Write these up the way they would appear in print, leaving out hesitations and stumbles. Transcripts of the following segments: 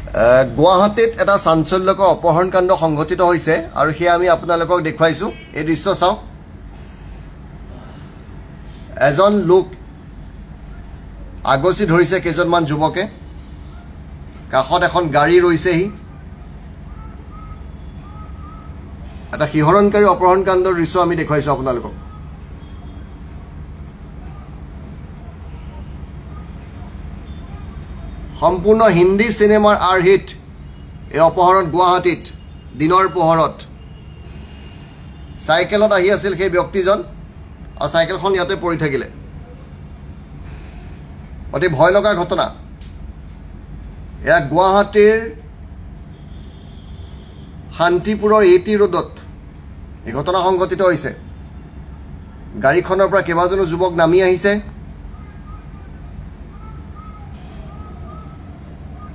গুৱাহাটীত এটা চাঞ্চল্যকৰ অপহৰণকাণ্ড সংঘটিত হৈছে আৰু সেয়া আমি আপোনালোকক দেখুৱাইছোঁ। এই দৃশ্য চাওক, এজন লোক আগচি ধৰিছে কেইজনমান যুৱকে, কাষত এখন গাড়ী ৰৈছেহি। এটা শিহৰণকাৰী অপহৰণকাণ্ডৰ দৃশ্য আমি দেখুৱাইছোঁ আপোনালোকক। সম্পূৰ্ণ হিন্দী চিনেমাৰ আৰ্হিত এই অপহৰণ গুৱাহাটীত দিনৰ পোহৰত। চাইকেলত আহি আছিল সেই ব্যক্তিজন আৰু চাইকেলখন ইয়াতে পৰি থাকিলে। অতি ভয় লগা ঘটনা। এয়া গুৱাহাটীৰ শান্তিপুৰৰ এটি ৰোডত এই ঘটনা সংঘটিত হৈছে। গাড়ীখনৰ পৰা কেইবাজনো যুৱক নামি আহিছে।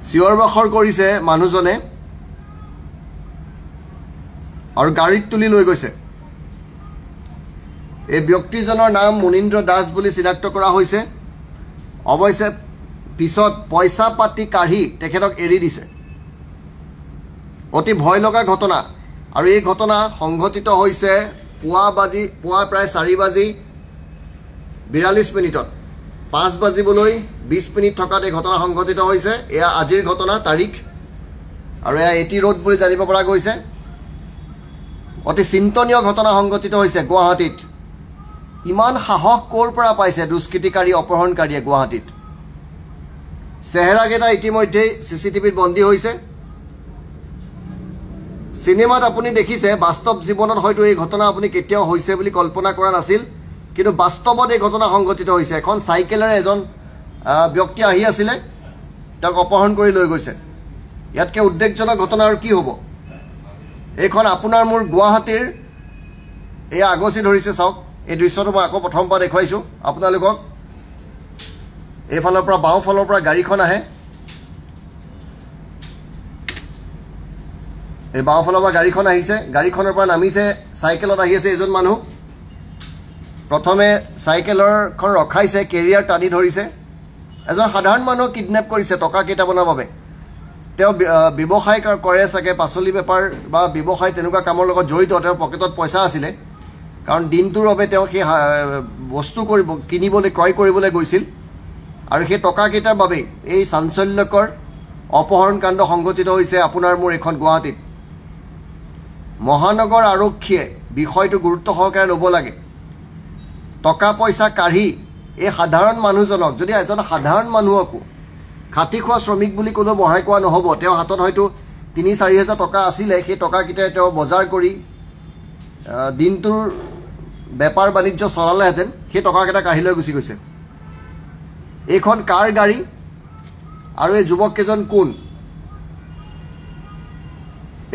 চিঞৰ বাখৰ কৰিছে মানুহজনে আৰু গাড়ীত তুলি লৈ গৈছে। এই ব্যক্তিজনৰ নাম মুনীন্দ্ৰ দাস বুলি চিনাক্ত কৰা হৈছে। অৱশ্যে পিছত পইচা পাতি কাঢ়ি তেখেতক এৰি দিছে। অতি ভয় লগা ঘটনা আৰু এই ঘটনা সংঘটিত হৈছে পুৱা প্ৰায় 4:42 5 বাজিবলৈ 20 মিনিট থকাত এই ঘটনা সংঘটিত হৈছে। এয়া আজিৰ ঘটনা তাৰিখ আৰু এয়া এটি ৰোড বুলি জানিব পৰা গৈছে। অতি চিন্তনীয় ঘটনা সংঘটিত হৈছে গুৱাহাটীত। ইমান সাহস ক'ৰ পৰা পাইছে দুষ্কৃতিকাৰী অপহৰণকাৰীয়ে গুৱাহাটীত? চেহেৰাকেইটা ইতিমধ্যেই CCTVত বন্দী হৈছে। চিনেমাত আপুনি দেখিছে, বাস্তৱ জীৱনত হয়তো এই ঘটনা আপুনি কেতিয়াও হৈছে বুলি কল্পনা কৰা নাছিল, কিন্তু বাস্তৱত এই ঘটনা সংঘটিত হৈছে। এখন চাইকেলেৰে এজন ব্যক্তি আহি আছিলে, তেওঁক অপহৰণ কৰি লৈ গৈছে। ইয়াতকৈ উদ্বেগজনক ঘটনা আৰু কি হ'ব? এইখন আপোনাৰ মোৰ গুৱাহাটীৰ এয়া আগচি ধৰিছে। চাওক, এই দৃশ্যটো মই আকৌ প্ৰথম পৰা দেখুৱাইছোঁ আপোনালোকক। এইফালৰ পৰা বাওঁফালৰ পৰা গাড়ীখন আহে। এই বাওঁফালৰ পৰা গাড়ীখন আহিছে, গাড়ীখনৰ পৰা নামিছে। চাইকেলত আহি আছে এজন মানুহ। প্ৰথমে চাইকেলৰখন ৰখাইছে, কেৰিয়াৰ টানি ধৰিছে। এজন সাধাৰণ মানুহক কিডনেপ কৰিছে টকা কেইটামানৰ বাবে। তেওঁ ব্যৱসায় কৰে চাগে, পাচলি বেপাৰ বা ব্যৱসায় তেনেকুৱা কামৰ লগত জড়িত। তেওঁৰ পকেটত পইচা আছিলে, কাৰণ দিনটোৰ বাবে তেওঁ সেই বস্তু কিনিবলৈ ক্ৰয় কৰিবলৈ গৈছিল আৰু সেই টকাকেইটাৰ বাবেই এই চাঞ্চল্যকৰ অপহৰণকাণ্ড সংঘটিত হৈছে আপোনাৰ মোৰ এখন গুৱাহাটীত। মহানগৰ আৰক্ষীয়ে বিষয়টো গুৰুত্ব সহকাৰে ল'ব লাগে। টকা পইচা কাঢ়ি এই সাধাৰণ মানুহজনক, যদি এজন সাধাৰণ মানুহকো খাটি খোৱা শ্ৰমিক বুলি কোনেও বঢ়াই কোৱা নহ'ব। তেওঁ হাতত হয়তো 3-4 হাজাৰ টকা আছিলে, সেই টকাকেইটাই তেওঁ বজাৰ কৰি দিনটোৰ বেপাৰ বাণিজ্য চলালেহেঁতেন। সেই টকাকেইটা কাঢ়ি লৈ গুচি গৈছে। এইখন কাৰ গাড়ী আৰু এই যুৱককেইজন কোন?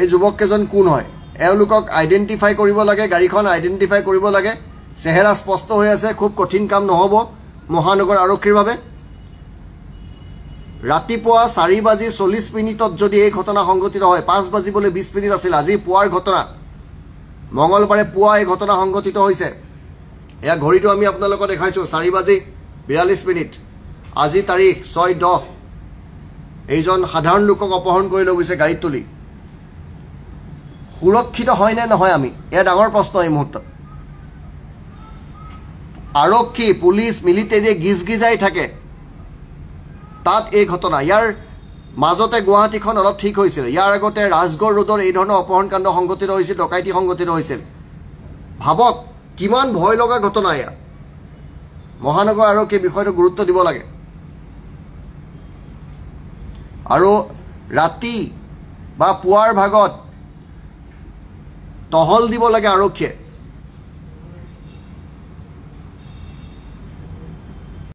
এই যুৱককেইজন কোন হয়? এওঁলোকক আইডেণ্টিফাই কৰিব লাগে, গাড়ীখন আইডেণ্টিফাই কৰিব লাগে। চেহেৰা স্পষ্ট হৈ আছে, খুব কঠিন কাম নহ'ব মহানগৰ আৰক্ষীৰ বাবে। ৰাতিপুৱা 4:40 যদি এই ঘটনা সংঘটিত হয়, 5:20 আছিল আজি পুৱাৰ ঘটনা। মঙলবাৰে পুৱা এই ঘটনা সংঘটিত হৈছে। এয়া ঘড়ীটো আমি আপোনালোকক দেখাইছোঁ, 4:42। আজি তাৰিখ 6-10। এইজন সাধাৰণ লোকক অপহৰণ কৰি লৈ গৈছে গাড়ীত তুলি। সুৰক্ষিত হয় নে নহয় আমি? এয়া ডাঙৰ প্ৰশ্ন এই মুহূৰ্তত। আৰক্ষী, পুলিচ, মিলিটেৰীয়ে গিজগিজাই থাকে, তাত এই ঘটনা। ইয়াৰ মাজতে গুৱাহাটীখন অলপ ঠিক হৈছিল। ইয়াৰ আগতে ৰাজগড় ৰোডৰ এই ধৰণৰ অপহৰণকাণ্ড সংঘটিত হৈছিল, ডকাইতি সংঘটিত হৈছিল। ভাবক কিমান ভয় লগা ঘটনা এয়া। মহানগৰ আৰক্ষীয়ে বিষয়টো গুৰুত্ব দিব লাগে আৰু ৰাতি বা পুৱাৰ ভাগত টহল দিব লাগে আৰক্ষীয়ে।